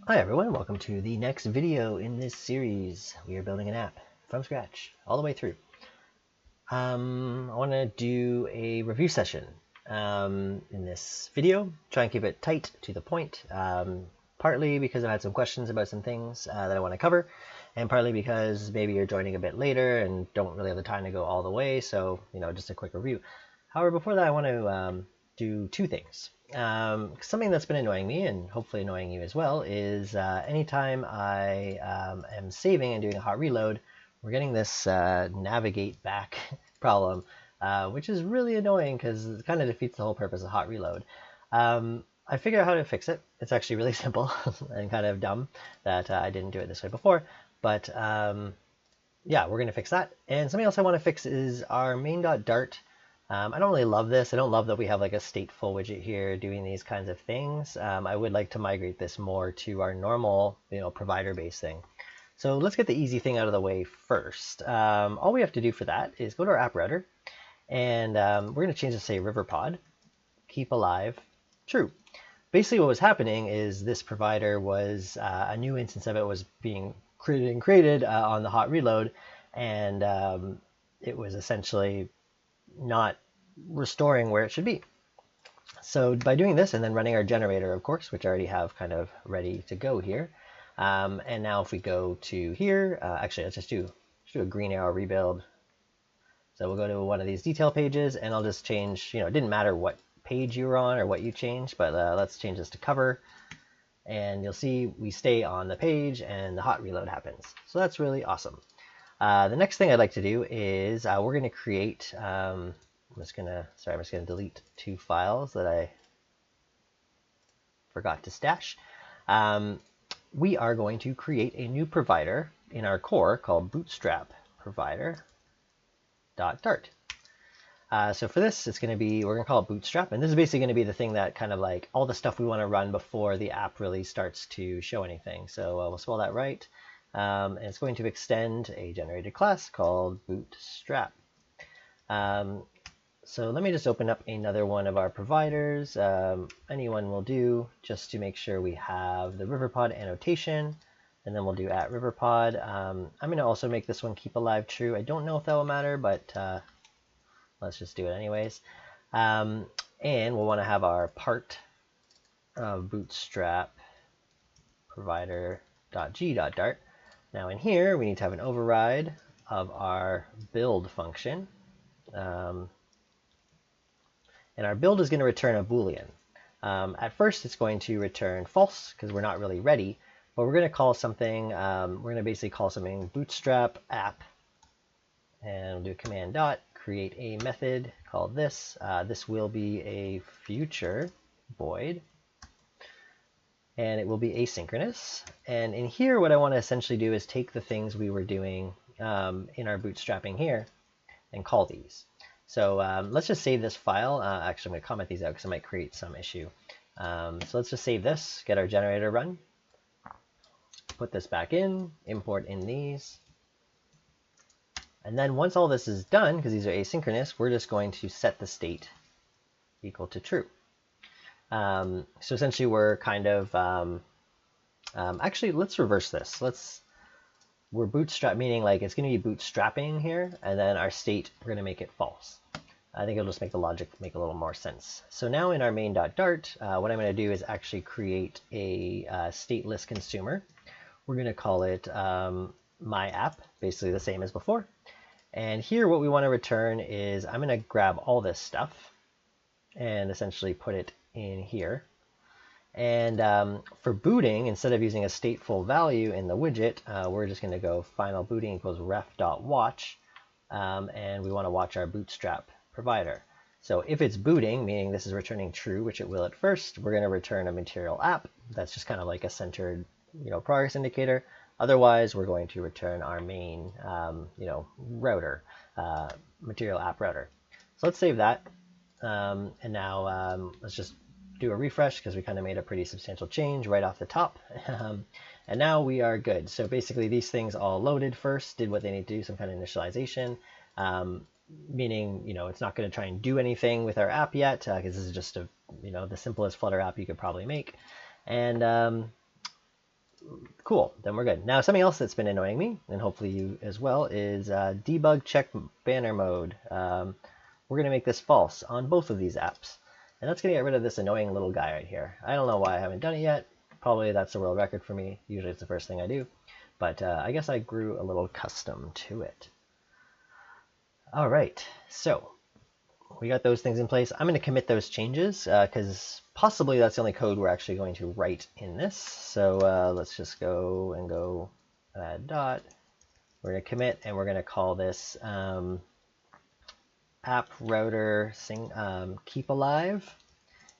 Hi everyone, welcome to the next video in this series. We are building an app from scratch, all the way through. I want to do a review session in this video, try and keep it tight to the point, partly because I had some questions about some things that I want to cover, and partly because maybe you're joining a bit later and don't really have the time to go all the way, so just a quick review. However, before that I want to do two things. Something that's been annoying me, and hopefully annoying you as well, is anytime I am saving and doing a hot reload, we're getting this navigate back problem, which is really annoying because it kind of defeats the whole purpose of hot reload. I figured out how to fix it. It's actually really simple and kind of dumb that I didn't do it this way before, but yeah, we're going to fix that. And something else I want to fix is our main.dart. I don't really love this. I don't love that we have like a stateful widget here doing these kinds of things. I would like to migrate this more to our normal, provider-based thing. So let's get the easy thing out of the way first. All we have to do for that is go to our app router, and we're going to change this to say Serverpod, keep alive, true. Basically what was happening is this provider was, a new instance of it was being created on the hot reload, and it was essentially not restoring where it should be. So by doing this and then running our generator, of course, which I already have kind of ready to go here. And now if we go to here, actually, let's just do a green arrow rebuild. So we'll go to one of these detail pages, and I'll just change, it didn't matter what page you were on or what you changed, but let's change this to cover. And you'll see we stay on the page and the hot reload happens. So that's really awesome. The next thing I'd like to do is we're going to create, I'm just going to delete two files that I forgot to stash. We are going to create a new provider in our core called bootstrap provider.dart. So for this, we're going to call it bootstrap, and this is basically going to be the thing that kind of like all the stuff we want to run before the app really starts to show anything. So we'll spell that right. And it's going to extend a generated class called bootstrap. So let me just open up another one of our providers. Anyone will do, just to make sure we have the Serverpod annotation, and then we'll do @Serverpod. I'm going to also make this one keep alive true. I don't know if that will matter, but let's just do it anyways. And we'll want to have our part of bootstrap provider.g.dart. Now in here, we need to have an override of our build function. And our build is going to return a Boolean. At first, it's going to return false because we're not really ready. But we're going to call something, we're going to basically call something bootstrap app. And we'll do command dot, create a method called this. This will be a future void. And it will be asynchronous. And in here, what I want to essentially do is take the things we were doing in our bootstrapping here and call these. So let's just save this file. Actually, I'm going to comment these out because it might create some issue. So let's just save this, get our generator run, put this back in, import in these. And then once all this is done, because these are asynchronous, we're just going to set the state equal to true. So essentially we're kind of, actually let's reverse this. We're bootstrap, meaning like it's going to be bootstrapping here, and then our state, we're going to make it false. I think it'll just make the logic make a little more sense. So now in our main.dart, what I'm going to do is actually create a stateless consumer. We're going to call it my app, basically the same as before. And here what we want to return is I'm going to grab all this stuff and essentially put it in here. And for booting, instead of using a stateful value in the widget, we're just going to go final booting equals ref.watch, and we want to watch our bootstrap provider. So if it's booting, meaning this is returning true, which it will at first, we're going to return a material app. That's just kind of like a centered, progress indicator. Otherwise, we're going to return our main, router, material app router. So let's save that. And now let's just do a refresh because we kind of made a pretty substantial change right off the top. And now we are good. So basically these things all loaded first, did what they need to do, some kind of initialization, meaning, it's not going to try and do anything with our app yet because this is just the simplest Flutter app you could probably make. And Cool, then we're good. Now something else that's been annoying me, and hopefully you as well, is debug check banner mode. We're going to make this false on both of these apps. And that's going to get rid of this annoying little guy right here. I don't know why I haven't done it yet. Probably that's a world record for me. Usually it's the first thing I do. But I guess I grew a little custom to it. All right, so we got those things in place. I'm going to commit those changes because possibly that's the only code we're actually going to write in this. So let's just go and go add dot. We're going to commit, and we're going to call this app router keep alive.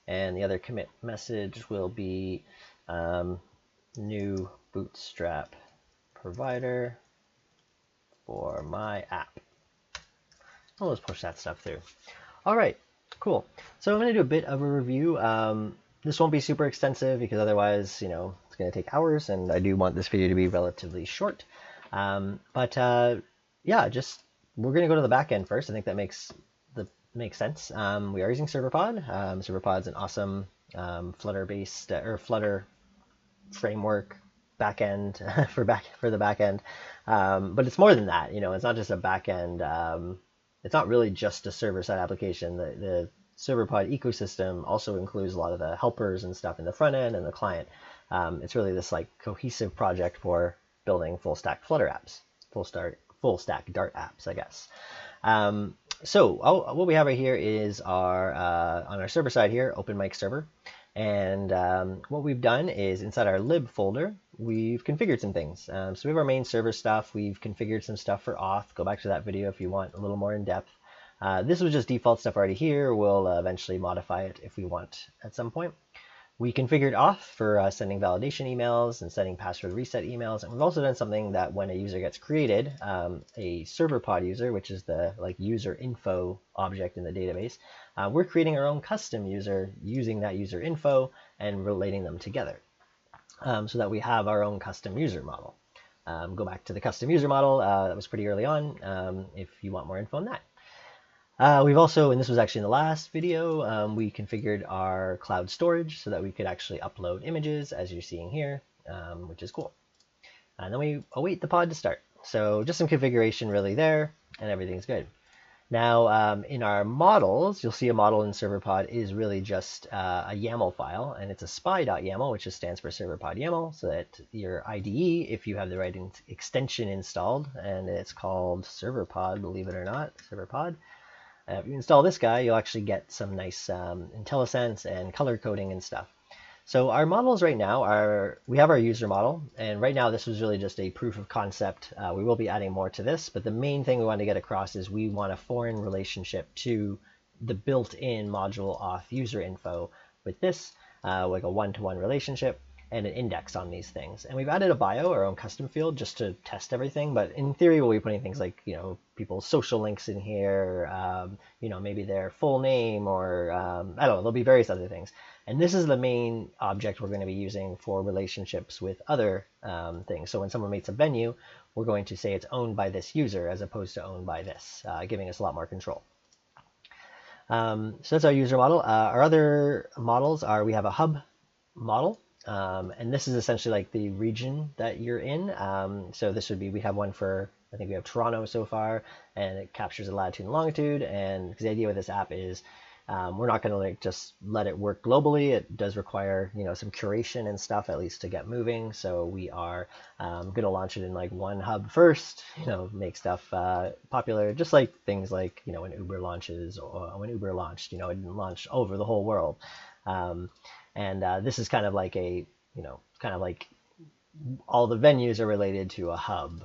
And the other commit message will be new bootstrap provider for my app. I'll just push that stuff through. All right, cool. So I'm going to do a bit of a review. This won't be super extensive because otherwise, it's going to take hours, and I do want this video to be relatively short. Yeah, we're going to go to the back end first. I think that makes sense. We are using Serverpod. Serverpod's an awesome Flutter-based or Flutter framework backend for the backend. But it's more than that. It's not just a backend. It's not really just a server-side application. The Serverpod ecosystem also includes a lot of the helpers and stuff in the front end and the client. It's really this cohesive project for building full-stack Flutter apps, full-stack Dart apps, I guess. So what we have right here is our on our server side here, OpenMic server. And what we've done is inside our lib folder, we've configured some things. So we have our main server stuff. We've configured some stuff for auth. Go back to that video if you want a little more in depth. This was just default stuff already here. We'll eventually modify it if we want at some point. We configured auth for sending validation emails and sending password reset emails. And we've also done something that when a user gets created, a Serverpod user, which is the user info object in the database, we're creating our own custom user using that user info and relating them together so that we have our own custom user model. Go back to the custom user model. That was pretty early on if you want more info on that. We've also, and this was actually in the last video, we configured our cloud storage so that we could actually upload images as you're seeing here, which is cool. And then we await the pod to start. So just some configuration really there, and everything's good. Now in our models, you'll see a model in Serverpod is really just a YAML file, and it's a spy.yaml, which just stands for Serverpod YAML, so that your IDE, if you have the right extension installed, and it's called Serverpod, believe it or not, Serverpod. If you install this guy, you'll actually get some nice IntelliSense and color coding and stuff. So our models right now we have our user model, and right now this was really just a proof of concept. We will be adding more to this, but the main thing we want to get across is we want a foreign relationship to the built-in module auth user info with this, like a one-to-one relationship and an index on these things. And we've added a bio, our own custom field, just to test everything. But in theory, we'll be putting things like, people's social links in here, maybe their full name, or I don't know, there'll be various other things. And this is the main object we're going to be using for relationships with other things. So when someone makes a venue, we're going to say it's owned by this user as opposed to owned by this, giving us a lot more control. So that's our user model. Our other models are, we have a hub model. And this is essentially like the region that you're in. So this would be, we have one for, I think we have Toronto so far, and it captures the latitude and longitude. And because the idea with this app is we're not going to just let it work globally. It does require, some curation and stuff at least to get moving. So we are going to launch it in one hub first, make stuff popular, just like things like, when Uber launches, or when Uber launched, it didn't launch over the whole world. This is kind of like all the venues are related to a hub,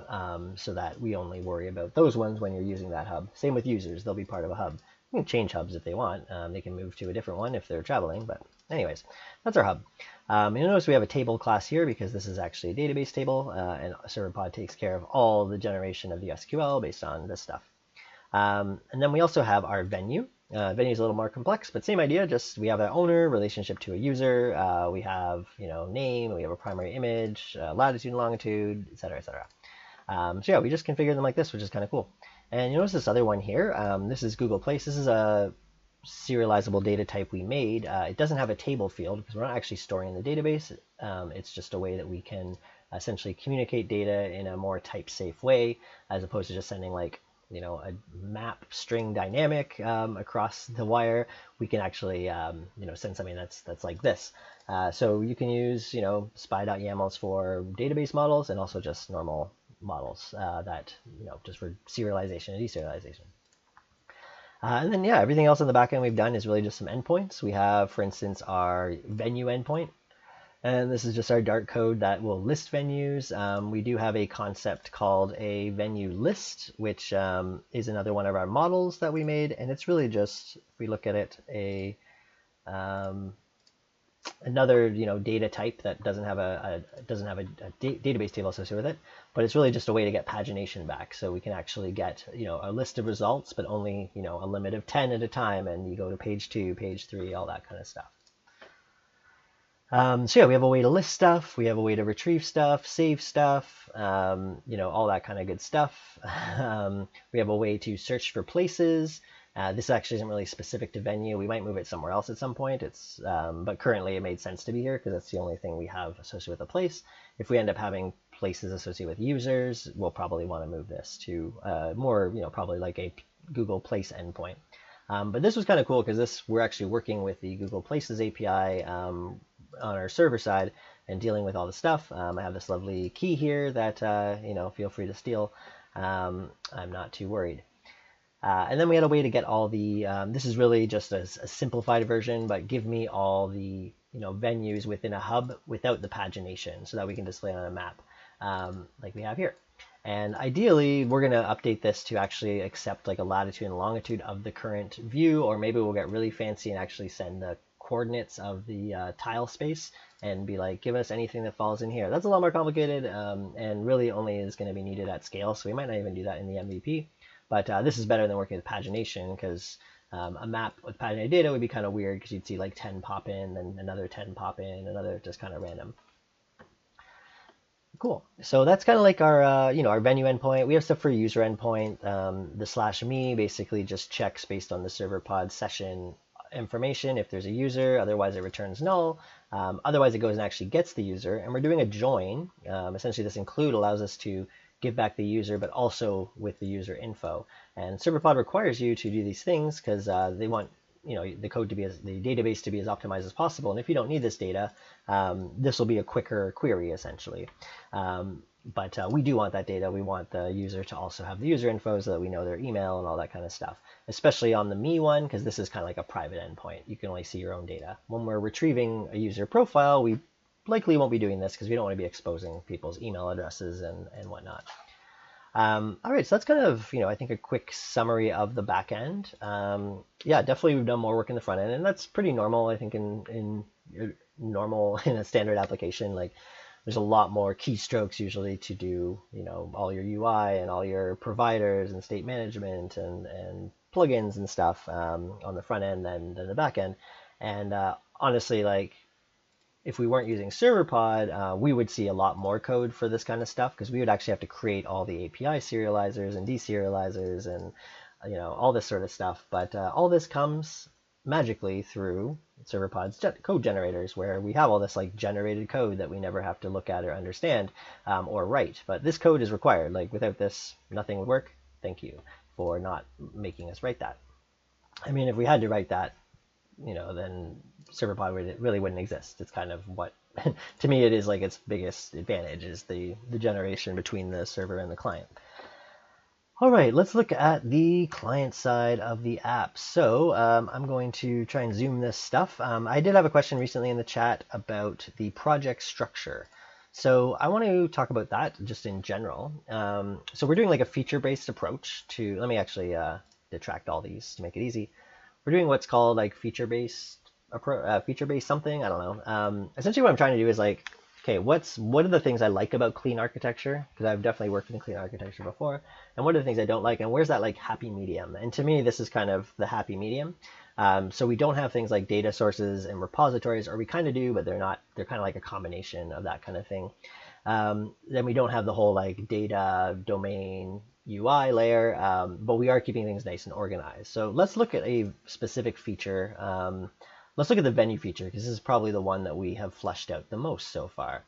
so that we only worry about those ones when you're using that hub. Same with users, they'll be part of a hub. You can change hubs if they want. They can move to a different one if they're traveling, but anyways, that's our hub. You'll notice we have a table class here because this is actually a database table, and Serverpod takes care of all the generation of the SQL based on this stuff. And then we also have our venue. Venue is a little more complex, but same idea. Just we have an owner, relationship to a user. We have name. We have a primary image, latitude and longitude, etc., etc. So yeah, we just configure them like this, which is kind of cool. And you notice this other one here. This is Google Place. This is a serializable data type we made, it doesn't have a table field because we're not actually storing in the database. It's just a way that we can essentially communicate data in a more type-safe way, as opposed to just sending like a map string dynamic across the wire. We can actually send something that's like this. So you can use spy.yamls for database models and also just normal models that just for serialization and deserialization. And then, yeah, everything else in the backend we've done is really just some endpoints. We have, for instance, our venue endpoint. And this is just our Dart code that will list venues. We do have a concept called a venue list, which is another one of our models that we made. And it's really just, if we look at it, another data type that doesn't have a database table associated with it, but it's really just a way to get pagination back. So we can actually get a list of results, but only a limit of 10 at a time, and you go to page 2, page 3, all that kind of stuff. So yeah, we have a way to list stuff, we have a way to retrieve stuff, save stuff, all that kind of good stuff. We have a way to search for places. This actually isn't really specific to venue. We might move it somewhere else at some point. But currently it made sense to be here because that's the only thing we have associated with a place. If we end up having places associated with users, we'll probably want to move this to more, probably like a Google Place endpoint. But this was kind of cool because we're actually working with the Google Places API on our server side and dealing with all the stuff. I have this lovely key here that, feel free to steal. I'm not too worried. And then we had a way to get all the, this is really just a simplified version, but give me all the venues within a hub without the pagination so that we can display it on a map like we have here. And ideally, we're going to update this to actually accept like a latitude and longitude of the current view, or maybe we'll get really fancy and actually send the coordinates of the tile space and be like, give us anything that falls in here. That's a lot more complicated and really only is going to be needed at scale, so we might not even do that in the MVP. But this is better than working with pagination because a map with paginated data would be kind of weird because you'd see like 10 pop in, then another 10 pop in, another just kind of random. Cool. So that's kind of like our our venue endpoint. We have stuff for user endpoint. The /me basically just checks based on the Serverpod session information if there's a user. Otherwise, it returns null. Otherwise, it goes and actually gets the user. And we're doing a join. Essentially, this include allows us to give back the user, but also with the user info. And Serverpod requires you to do these things because they want the code to be the database to be as optimized as possible. And if you don't need this data, this will be a quicker query essentially. But we do want that data. We want the user to also have the user info so that we know their email and all that kind of stuff, especially on the me one, because this is kind of like a private endpoint. You can only see your own data. When we're retrieving a user profile, we likely won't be doing this because we don't want to be exposing people's email addresses and whatnot. All right, so that's kind of, I think a quick summary of the back end. Yeah, definitely we've done more work in the front end, and that's pretty normal, I think, in a standard application. Like, there's a lot more keystrokes usually to do, all your UI and all your providers and state management and plugins and stuff on the front end than the back end. And honestly, like, if we weren't using Serverpod, we would see a lot more code for this kind of stuff because we would actually have to create all the API serializers and deserializers and all this sort of stuff. But all this comes magically through Serverpod's code generators, where we have all this like generated code that we never have to look at or understand or write. But this code is required. Like, without this, nothing would work. Thank you for not making us write that. I mean, if we had to write that, then Serverpod really wouldn't exist. It's kind of what, to me, it is like its biggest advantage is the generation between the server and the client. All right, let's look at the client side of the app. So I'm going to try and zoom this stuff. I did have a question recently in the chat about the project structure. So I want to talk about that just in general. So we're doing like a feature-based approach to, let me actually detract all these to make it easy. We're doing what's called like feature-based something. I don't know. Essentially, what I'm trying to do is like, okay, what are the things I like about clean architecture? Because I've definitely worked in clean architecture before. And what are the things I don't like? And where's that like happy medium? And to me, this is kind of the happy medium. So we don't have things like data sources and repositories, or we kind of do, but they're not. They're kind of like a combination of that kind of thing. Then we don't have the whole like data domain UI layer, but we are keeping things nice and organized. So let's look at a specific feature. Let's look at the venue feature, because this is probably the one that we have fleshed out the most so far.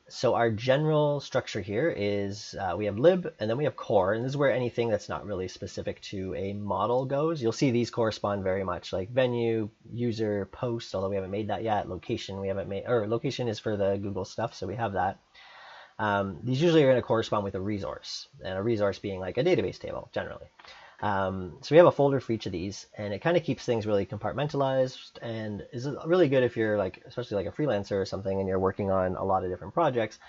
So our general structure here is we have lib, and then we have core, and this is where anything that's not really specific to a model goes. You'll see these correspond very much, like venue, user, post, although we haven't made that yet. Location, we haven't made, or location is for the Google stuff, so we have that. These usually are going to correspond with a resource, and a resource being like a database table, generally. So we have a folder for each of these, and it kind of keeps things really compartmentalized, and is really good if you're like, especially like a freelancer or something, and you're working on a lot of different projects.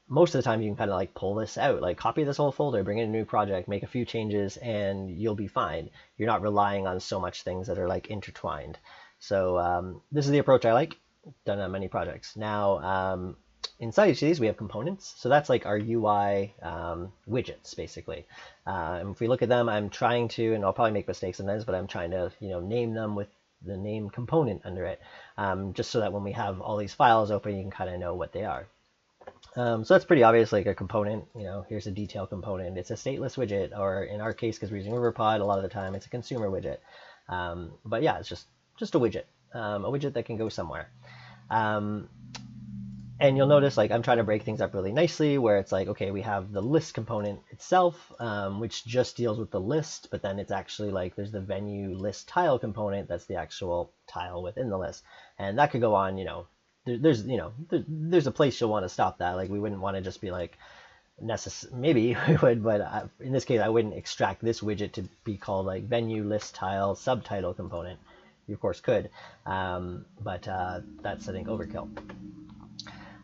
Most of the time you can kind of like pull this out, like copy this whole folder, bring in a new project, make a few changes, and you'll be fine. You're not relying on so much things that are like intertwined. So this is the approach I like. Done on many projects. Now, inside each of these, we have components. So that's like our UI widgets, basically. And if we look at them, I'm trying to, and I'll probably make mistakes sometimes, but I'm trying to, name them with the name component under it, just so that when we have all these files open, you can kind of know what they are. So that's pretty obvious, like a component. Here's a detail component. It's a stateless widget, or in our case, because we're using Serverpod, a lot of the time it's a consumer widget. But yeah, it's just a widget that can go somewhere. And you'll notice, like, I'm trying to break things up really nicely, where it's like, okay, we have the list component itself, which just deals with the list, but then it's actually like there's the venue list tile component that's the actual tile within the list, and that could go on. There's a place you'll want to stop that. Like, we wouldn't want to just be like maybe we would, but in this case, I wouldn't extract this widget to be called like venue list tile subtitle component. You of course could, but that's, I think, overkill.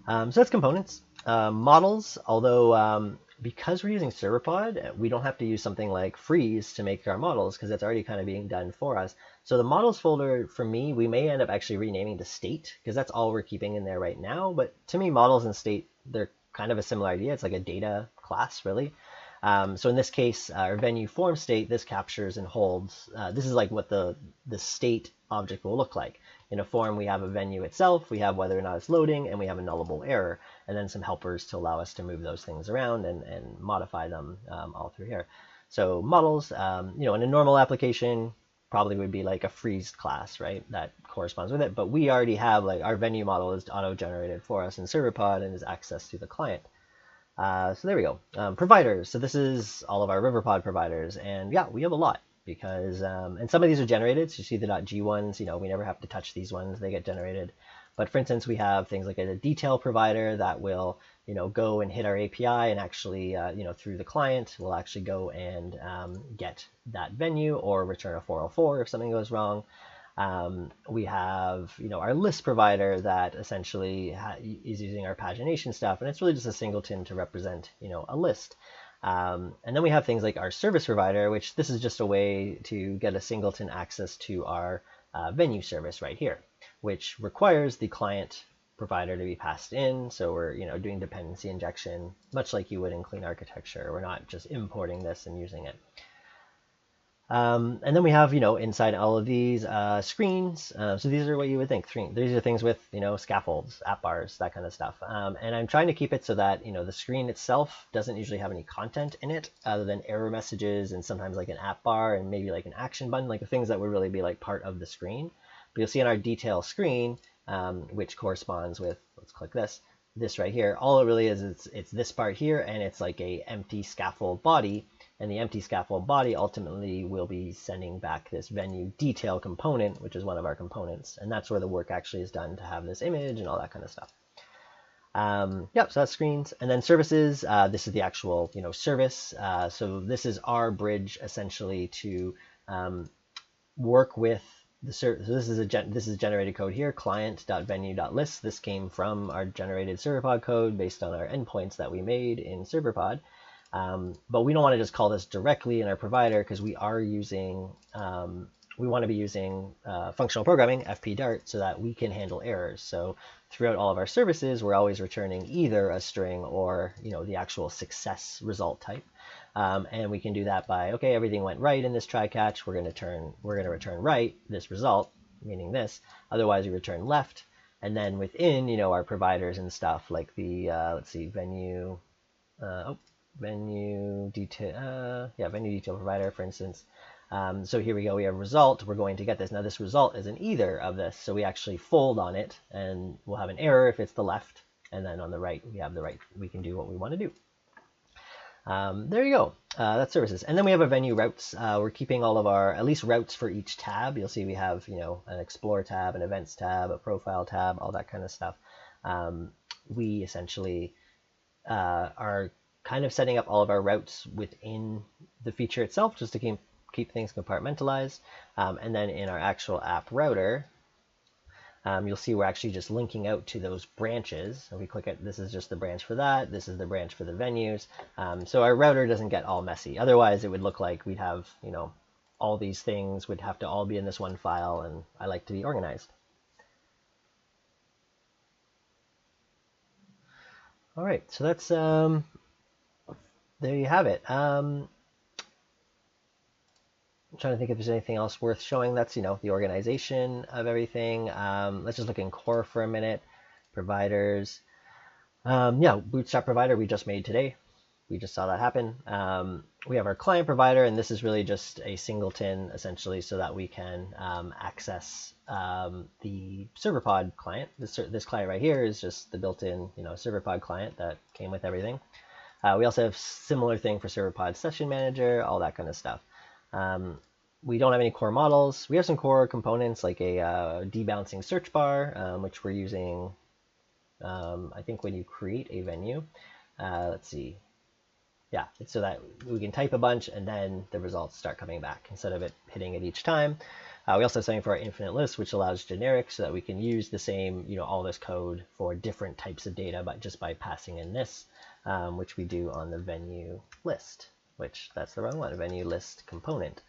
So that's components. Models, although because we're using Serverpod, we don't have to use something like freeze to make our models, because that's already kind of being done for us. So the models folder, for me, we may end up actually renaming to state, because that's all we're keeping in there right now. But to me, models and state, they're kind of a similar idea. It's like a data class, really. So in this case, our venue form state, this captures and holds. This is like what the state object will look like. In a form, we have a venue itself, we have whether or not it's loading, and we have a nullable error, and then some helpers to allow us to move those things around and modify them all through here. So models, in a normal application, probably would be like a freeze class, right? That corresponds with it. But we already have, like, our venue model is auto-generated for us in Serverpod and is accessed to the client. So there we go. Providers. So this is all of our Serverpod providers, and yeah, we have a lot. Because and some of these are generated, so you see the .g ones, we never have to touch these ones, they get generated. But for instance, we have things like a detail provider that will go and hit our API, and actually through the client will actually go and get that venue or return a 404 if something goes wrong. We have our list provider that essentially is using our pagination stuff, and it's really just a singleton to represent a list. And then we have things like our service provider, which this is just a way to get a singleton access to our venue service right here, which requires the client provider to be passed in. So we're doing dependency injection, much like you would in clean architecture. We're not just importing this and using it. And then we have, inside all of these screens. So these are what you would think. These are things with, scaffolds, app bars, that kind of stuff. And I'm trying to keep it so that, the screen itself doesn't usually have any content in it other than error messages and sometimes like an app bar and maybe like an action button, like the things that would really be like part of the screen. But you'll see on our detail screen, which corresponds with, let's click this right here. All it really is, it's this part here, and it's like a empty scaffold body. And the empty scaffold body ultimately will be sending back this venue detail component, which is one of our components. And that's where the work actually is done to have this image and all that kind of stuff. So that's screens. And then services, this is the actual service. So this is our bridge essentially to work with the service. So this is generated code here, client.venue.list. This came from our generated Serverpod code based on our endpoints that we made in Serverpod. But we don't want to just call this directly in our provider, because we are using, we want to be using functional programming, FP Dart, so that we can handle errors. So throughout all of our services, we're always returning either a string or the actual success result type. And we can do that by, okay, everything went right in this try catch. We're going to return right, this result, meaning this. Otherwise, we return left. And then within, our providers and stuff like the, let's see, venue detail, venue detail provider, for instance. So here we go, we have result, we're going to get this. Now this result is an either of this, so we actually fold on it, and we'll have an error if it's the left, and then on the right, we have the right, we can do what we want to do. There you go, that's services. And then we have a venue routes. We're keeping all of our, at least routes for each tab. You'll see we have, an explore tab, an events tab, a profile tab, all that kind of stuff. We essentially are kind of setting up all of our routes within the feature itself, just to keep things compartmentalized. And then in our actual app router, you'll see we're actually just linking out to those branches. If we click it, this is just the branch for that. This is the branch for the venues. So our router doesn't get all messy. Otherwise, it would look like we'd have, all these things would have to all be in this one file, and I like to be organized. All right, so that's, there you have it. I'm trying to think if there's anything else worth showing. That's, the organization of everything. Let's just look in core for a minute. Providers. Bootstrap provider we just made today. We just saw that happen. We have our client provider, and this is really just a singleton, essentially, so that we can access the Serverpod client. This client right here is just the built-in, Serverpod client that came with everything. We also have similar thing for Serverpod Session Manager, all that kind of stuff. We don't have any core models. We have some core components like a debouncing search bar, which we're using, I think, when you create a venue. Let's see. Yeah, it's so that we can type a bunch and then the results start coming back instead of it hitting it each time. We also have something for our infinite list, which allows generic, so that we can use the same, all this code for different types of data, but just by passing in this, which we do on the venue list, which that's the wrong one, venue list component.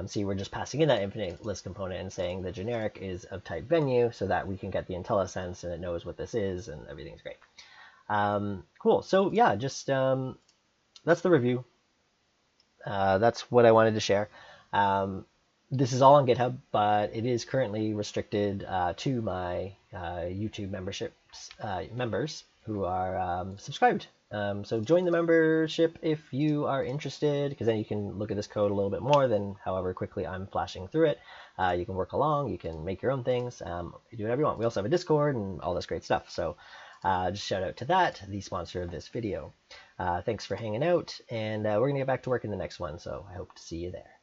See, we're just passing in that infinite list component and saying the generic is of type venue, so that we can get the IntelliSense and it knows what this is, and everything's great. Cool. So yeah, just that's the review. That's what I wanted to share. This is all on GitHub, but it is currently restricted to my YouTube members who are subscribed. So join the membership if you are interested, because then you can look at this code a little bit more than however quickly I'm flashing through it. You can work along, you can make your own things, you do whatever you want. We also have a Discord and all this great stuff. So just shout out to that, the sponsor of this video. Thanks for hanging out, and we're going to get back to work in the next one, so I hope to see you there.